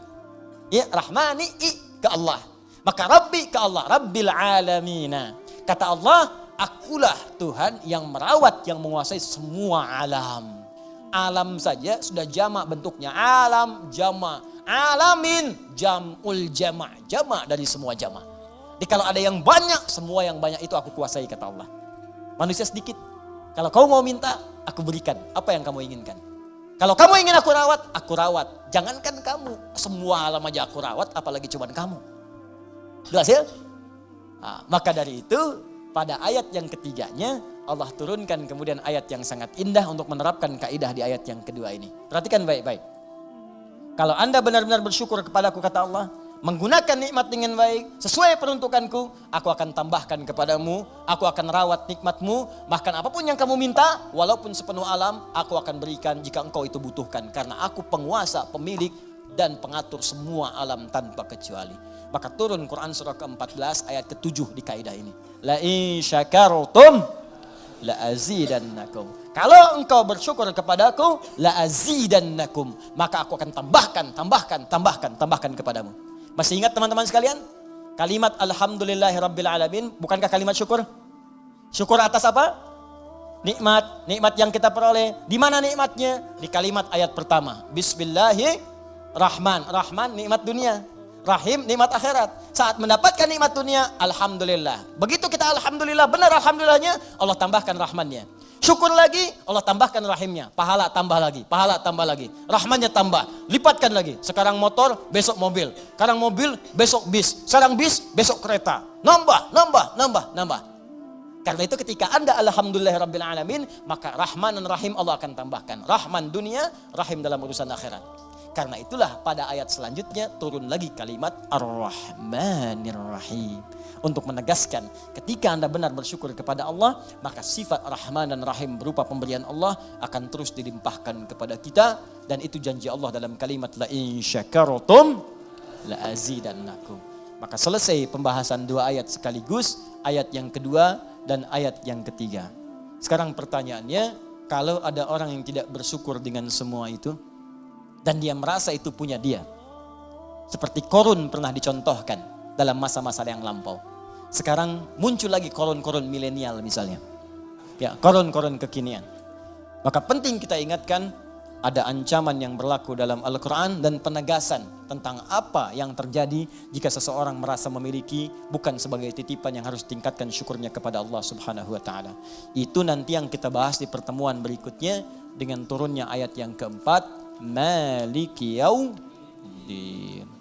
Ya, Rahmani, i ke Allah. Maka Rabbi ke Allah, Rabbil Alamina. Kata Allah, akulah Tuhan yang merawat, yang menguasai semua alam. Alam saja sudah jamak bentuknya. Alam, jamak. Alamin, jam'ul jamak. Jamak dari semua jamak. Jadi kalau ada yang banyak, semua yang banyak itu aku kuasai, kata Allah. Manusia sedikit. Kalau kau mau minta, aku berikan. Apa yang kamu inginkan? Kalau kamu ingin aku rawat. Jangankan kamu, semua alam aja aku rawat, apalagi cuman kamu. Jelas ya? Nah, maka dari itu, pada ayat yang ketiganya, Allah turunkan kemudian ayat yang sangat indah untuk menerapkan kaidah di ayat yang kedua ini. Perhatikan baik-baik. Kalau Anda benar-benar bersyukur kepadaku, kata Allah, menggunakan nikmat dengan baik, sesuai peruntukanku, aku akan tambahkan kepadamu, aku akan rawat nikmatmu, bahkan apapun yang kamu minta, walaupun sepenuh alam, aku akan berikan jika engkau itu butuhkan. Karena aku penguasa, pemilik, dan pengatur semua alam tanpa kecuali. Maka turun Quran surah ke-14 ayat ke-7 di kaidah ini. La in syakartum la azidannakum. Kalau engkau bersyukur kepadaku, la azidannakum, maka aku akan tambahkan kepadamu. Masih ingat teman-teman sekalian? Kalimat alhamdulillahirabbil alamin, bukankah kalimat syukur? Syukur atas apa? nikmat yang kita peroleh. Di mana nikmatnya? Di kalimat ayat pertama. Bismillahirrahmanirrahim. Rahman nikmat dunia, Rahim nikmat akhirat. Saat mendapatkan nikmat dunia, alhamdulillah. Begitu kita alhamdulillah, benar alhamdulillahnya, Allah tambahkan rahmannya. Syukur lagi, Allah tambahkan rahimnya. Pahala tambah lagi, rahmannya tambah, lipatkan lagi. Sekarang motor, besok mobil. Sekarang mobil, besok bis. Sekarang bis, besok kereta. Nambah. Karena itu ketika Anda alhamdulillahirrabbilalamin, maka Rahman dan Rahim Allah akan tambahkan. Rahman dunia, Rahim dalam urusan akhirat. Karena itulah pada ayat selanjutnya turun lagi kalimat Ar-Rahmanir Rahim. Untuk menegaskan ketika Anda benar bersyukur kepada Allah, maka sifat Rahman dan Rahim berupa pemberian Allah akan terus dilimpahkan kepada kita. Dan itu janji Allah dalam kalimat La in syakartum la azidannakum. Maka selesai pembahasan dua ayat sekaligus, ayat yang kedua dan ayat yang ketiga. Sekarang pertanyaannya, kalau ada orang yang tidak bersyukur dengan semua itu, dan dia merasa itu punya dia. Seperti Korun pernah dicontohkan dalam masa-masa yang lampau. Sekarang muncul lagi korun-korun milenial misalnya. Ya, korun-korun kekinian. Maka penting kita ingatkan, ada ancaman yang berlaku dalam Al-Quran dan penegasan tentang apa yang terjadi jika seseorang merasa memiliki bukan sebagai titipan yang harus tingkatkan syukurnya kepada Allah Subhanahu wa taala. Itu nanti yang kita bahas di pertemuan berikutnya dengan turunnya ayat yang keempat, Maliki Yaumiddin.